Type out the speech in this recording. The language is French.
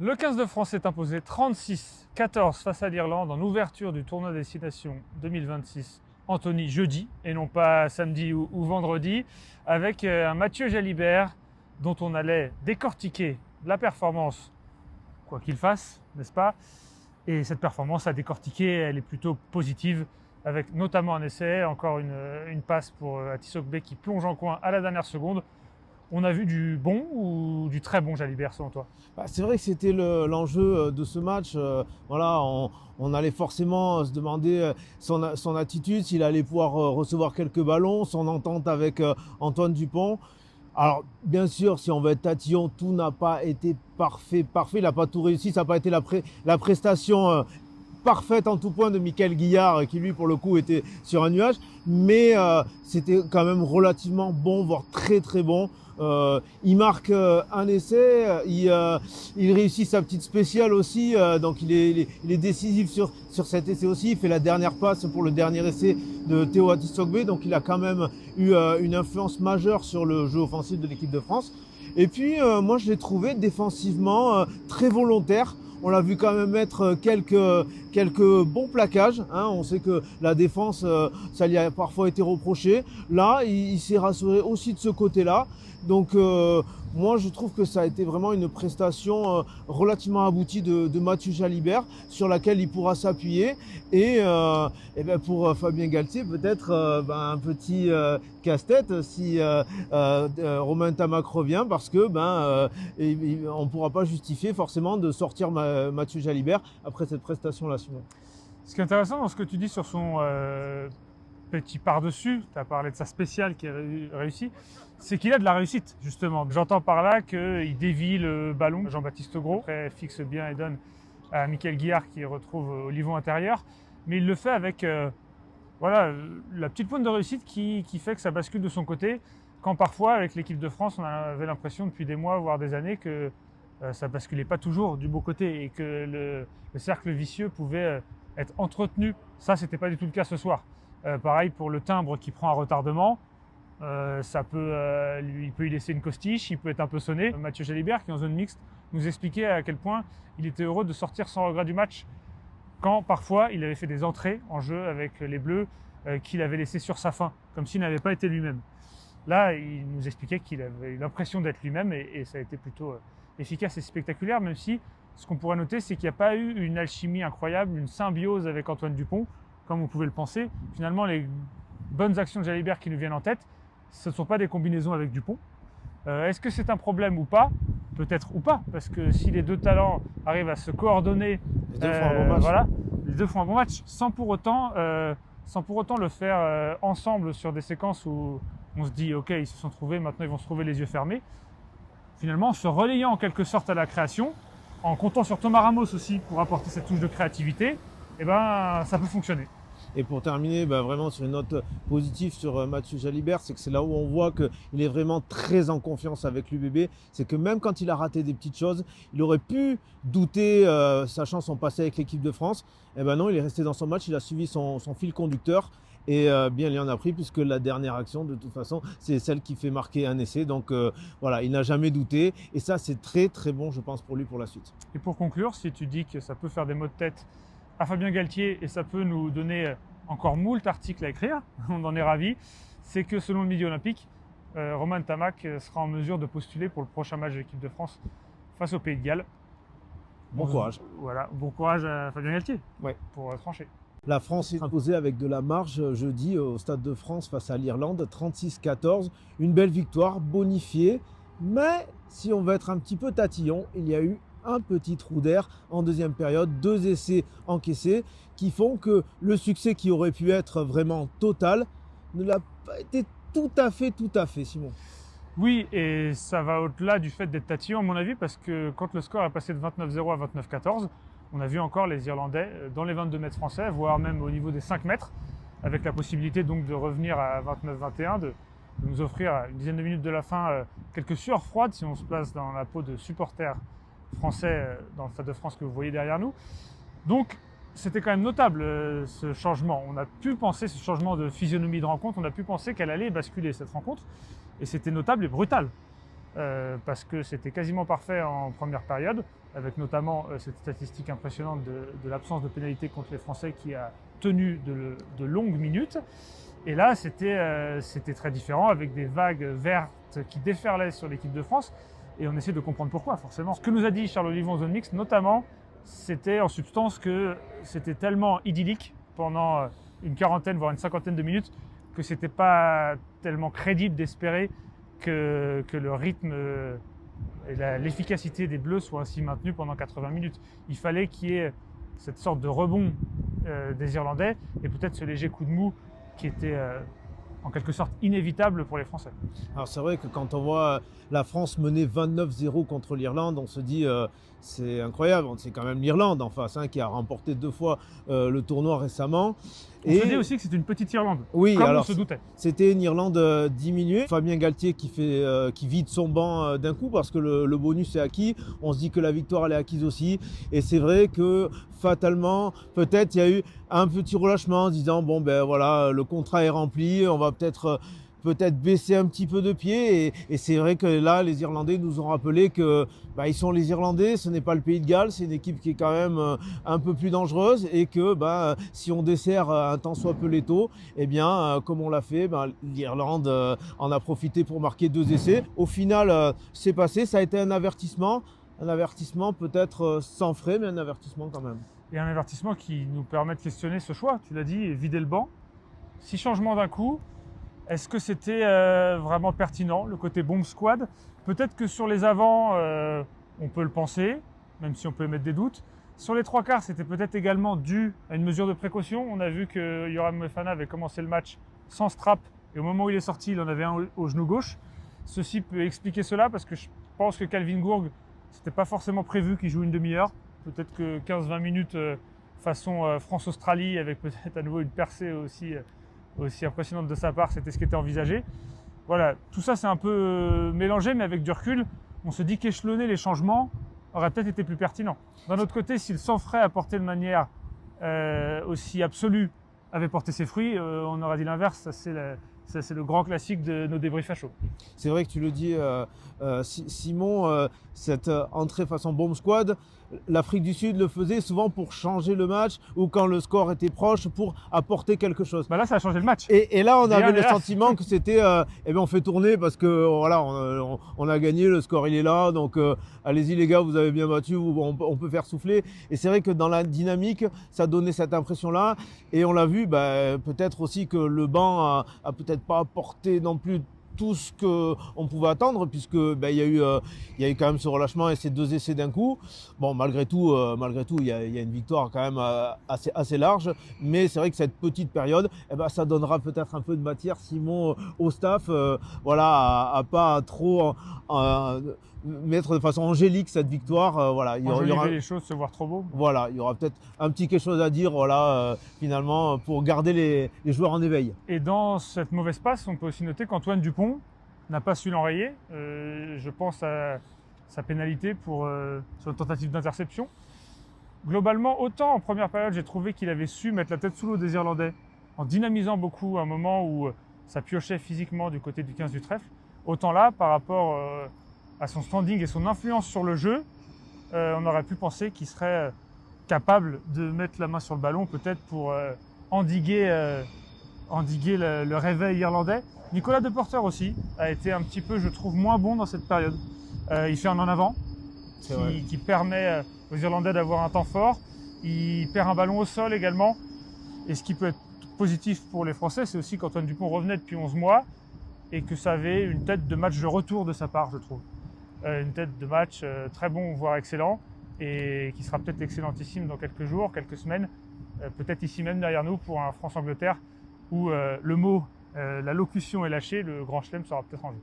Le 15 de France s'est imposé 36-14 face à l'Irlande en ouverture du tournoi Destination 2026. Anthony jeudi et non pas samedi ou vendredi, avec un Mathieu Jalibert dont on allait décortiquer la performance, quoi qu'il fasse, n'est-ce pas? Et cette performance à décortiquer, elle est plutôt positive, avec notamment un essai, encore une passe pour Atis Ogbe qui plonge en coin à la dernière seconde. On a vu du bon ou du très bon Jalibert selon toi? C'est vrai que c'était l'enjeu de ce match. Voilà, on allait forcément se demander son attitude, s'il allait pouvoir recevoir quelques ballons, son entente avec Antoine Dupont. Alors, bien sûr, si on veut être tatillon, tout n'a pas été parfait. Il n'a pas tout réussi. Ça n'a pas été la prestation parfaite en tout point de Michael Guillard, qui lui, pour le coup, était sur un nuage. Mais c'était quand même relativement bon, voire très très bon. Il marque un essai, il réussit sa petite spéciale aussi, donc il est décisif sur cet essai aussi. Il fait la dernière passe pour le dernier essai de Théo Atis Ogbe, donc il a quand même eu une influence majeure sur le jeu offensif de l'équipe de France. Et puis moi je l'ai trouvé défensivement très volontaire. On l'a vu quand même mettre quelques bons plaquages. Hein. On sait que la défense, ça lui a parfois été reproché. Là, il s'est rassuré aussi de ce côté-là. Donc moi je trouve que ça a été vraiment une prestation relativement aboutie de Mathieu Jalibert sur laquelle il pourra s'appuyer. Et ben pour Fabien Galtier, peut-être un petit casse-tête si Romain Tamac revient, parce que on ne pourra pas justifier forcément de sortir Mathieu Jalibert après cette prestation-là. Ce qui est intéressant dans ce que tu dis sur son petit par-dessus, tu as parlé de sa spéciale qui est réussie, c'est qu'il a de la réussite, justement. J'entends par là qu'il dévie le ballon, Jean-Baptiste Gros, après fixe bien et donne à Michael Guillard qui retrouve au livon intérieur, mais il le fait avec voilà, la petite pointe de réussite qui fait que ça bascule de son côté, quand parfois, avec l'équipe de France, on avait l'impression depuis des mois, voire des années, que ça basculait pas toujours du beau côté et que le cercle vicieux pouvait être entretenu. Ça, c'était pas du tout le cas ce soir. Pareil pour le timbre qui prend un retardement, il peut y laisser une costiche, il peut être un peu sonné. Mathieu Jalibert, qui est en zone mixte, nous expliquait à quel point il était heureux de sortir sans regret du match, quand parfois il avait fait des entrées en jeu avec les Bleus qu'il avait laissées sur sa faim, comme s'il n'avait pas été lui-même. Là, il nous expliquait qu'il avait eu l'impression d'être lui-même et ça a été plutôt efficace et spectaculaire, même si ce qu'on pourrait noter, c'est qu'il n'y a pas eu une alchimie incroyable, une symbiose avec Antoine Dupont, comme on pouvait le penser. Finalement, les bonnes actions de Jalibert qui nous viennent en tête, ce ne sont pas des combinaisons avec Dupont. Est-ce que c'est un problème ou pas? Peut-être ou pas, parce que si les deux talents arrivent à se coordonner, Les deux font un bon match. voilà, les deux font un bon match, sans pour autant le faire ensemble sur des séquences où on se dit ok, ils se sont trouvés, maintenant ils vont se trouver les yeux fermés. Finalement, en se relayant en quelque sorte à la création, en comptant sur Thomas Ramos aussi pour apporter cette touche de créativité, eh ben, ça peut fonctionner. Et pour terminer vraiment sur une note positive sur Mathieu Jalibert, c'est que c'est là où on voit qu'il est vraiment très en confiance avec l'UBB. C'est que même quand il a raté des petites choses, il aurait pu douter, sachant son passé avec l'équipe de France. Et ben non, il est resté dans son match, il a suivi son fil conducteur. Et bien il en a pris, puisque la dernière action de toute façon c'est celle qui fait marquer un essai. Donc voilà, il n'a jamais douté. Et ça c'est très très bon, je pense, pour lui pour la suite. Et pour conclure, si tu dis que ça peut faire des maux de tête à Fabien Galtier et ça peut nous donner encore moult articles à écrire, on en est ravis, c'est que selon le Midi Olympique, Romain Tamac sera en mesure de postuler pour le prochain match de l'équipe de France face au Pays de Galles. Bon courage. Voilà, bon courage à Fabien Galtier pour trancher. La France s'est imposée avec de la marge jeudi au Stade de France face à l'Irlande, 36-14. Une belle victoire, bonifiée. Mais si on veut être un petit peu tatillon, il y a eu un petit trou d'air en deuxième période, 2 essais encaissés qui font que le succès qui aurait pu être vraiment total ne l'a pas été tout à fait, Simon. Oui, et ça va au-delà du fait d'être tatillon à mon avis, parce que quand le score est passé de 29-0 à 29-14, on a vu encore les Irlandais dans les 22 mètres français, voire même au niveau des 5 mètres, avec la possibilité donc de revenir à 29-21, de nous offrir une dizaine de minutes de la fin quelques sueurs froides si on se place dans la peau de supporters français dans le Stade de France que vous voyez derrière nous. Donc c'était quand même notable ce changement. On a pu penser, ce changement de physionomie de rencontre, on a pu penser qu'elle allait basculer cette rencontre. Et c'était notable et brutal. Parce que c'était quasiment parfait en première période. avec notamment cette statistique impressionnante de l'absence de pénalité contre les Français qui a tenu de longues minutes. Et là, c'était très différent, avec des vagues vertes qui déferlaient sur l'équipe de France. Et on essaie de comprendre pourquoi, forcément. Ce que nous a dit Charles Olivon en zone mixte, notamment, c'était en substance que c'était tellement idyllique pendant une quarantaine, voire une cinquantaine de minutes, que c'était pas tellement crédible d'espérer que le rythme et l'efficacité des Bleus soient ainsi maintenus pendant 80 minutes. Il fallait qu'il y ait cette sorte de rebond des Irlandais et peut-être ce léger coup de mou qui était en quelque sorte inévitable pour les Français. Alors c'est vrai que quand on voit la France mener 29-0 contre l'Irlande, on se dit c'est incroyable, c'est quand même l'Irlande en face qui a remporté 2 fois le tournoi récemment. On se dit aussi que c'est une petite Irlande, oui, comme alors, on se doutait. C'était une Irlande diminuée. Fabien Galtier qui vide son banc d'un coup parce que le bonus est acquis. On se dit que la victoire elle est acquise aussi. Et c'est vrai que fatalement, peut-être il y a eu un petit relâchement en disant bon ben voilà, le contrat est rempli, on va peut-être baisser un petit peu de pied et c'est vrai que là les Irlandais nous ont rappelé que ils sont les Irlandais, ce n'est pas le Pays de Galles, c'est une équipe qui est quand même un peu plus dangereuse et que si on dessert un tant soit peu les taux, eh bien comme on l'a fait, l'Irlande en a profité pour marquer 2 essais. Au final c'est passé, ça a été un avertissement peut-être sans frais mais un avertissement quand même. Et un avertissement qui nous permet de questionner ce choix, tu l'as dit, vider le banc. 6 changements d'un coup. Est-ce que c'était vraiment pertinent, le côté bombe squad? Peut-être que sur les avants, on peut le penser, même si on peut émettre des doutes. Sur les 3/4, c'était peut-être également dû à une mesure de précaution. On a vu que Yoram Moefana avait commencé le match sans strap, et au moment où il est sorti, il en avait un au genou gauche. Ceci peut expliquer cela, parce que je pense que Calvin Gourg, c'était pas forcément prévu qu'il joue une demi-heure. Peut-être que 15-20 minutes façon France-Australie, avec peut-être à nouveau une percée aussi impressionnante de sa part, c'était ce qui était envisagé. Voilà, tout ça c'est un peu mélangé, mais avec du recul, on se dit qu'échelonner les changements aurait peut-être été plus pertinent. D'un autre côté, si le sang frais apporté de manière aussi absolue avait porté ses fruits, on aurait dit l'inverse. Ça, c'est le grand classique de nos débriefs à chaud. C'est vrai que tu le dis, Simon, cette entrée façon bombe squad, l'Afrique du Sud le faisait souvent pour changer le match ou quand le score était proche pour apporter quelque chose. Là, ça a changé le match. Et là, on avait le sentiment que c'était, on fait tourner parce que voilà, on a gagné, le score il est là, donc allez-y les gars, vous avez bien battu, on peut faire souffler. Et c'est vrai que dans la dynamique, ça donnait cette impression-là. Et on l'a vu, peut-être aussi que le banc a peut-être pas apporté non plus tout ce qu'on pouvait attendre, puisque il y a eu quand même ce relâchement et ces 2 essais d'un coup. Bon, malgré tout, il y a une victoire quand même assez large, mais c'est vrai que cette petite période, ça donnera peut-être un peu de matière, Simon, au staff, à pas trop mettre de façon angélique cette victoire. Il y aura les choses, se voir trop beau. Voilà, il y aura peut-être un petit quelque chose à dire, finalement, pour garder les joueurs en éveil. Et dans cette mauvaise passe, on peut aussi noter qu'Antoine Dupont n'a pas su l'enrayer. Je pense à sa pénalité sur une tentative d'interception. Globalement, autant en première période, j'ai trouvé qu'il avait su mettre la tête sous l'eau des Irlandais en dynamisant beaucoup à un moment où ça piochait physiquement du côté du 15 du trèfle. Autant là, par rapport à son standing et son influence sur le jeu, on aurait pu penser qu'il serait capable de mettre la main sur le ballon, peut-être pour endiguer le réveil irlandais. Nicolas Deporter aussi a été un petit peu, je trouve, moins bon dans cette période. Il fait un en avant qui permet aux Irlandais d'avoir un temps fort. Il perd un ballon au sol également. Et ce qui peut être positif pour les Français, c'est aussi qu'Antoine Dupont revenait depuis 11 mois et que ça avait une tête de match de retour de sa part, je trouve. Une tête de match très bon, voire excellent, et qui sera peut-être excellentissime dans quelques jours, quelques semaines, peut-être ici même derrière nous pour un France-Angleterre où la locution est lâchée, le grand chelem sera peut-être en jeu.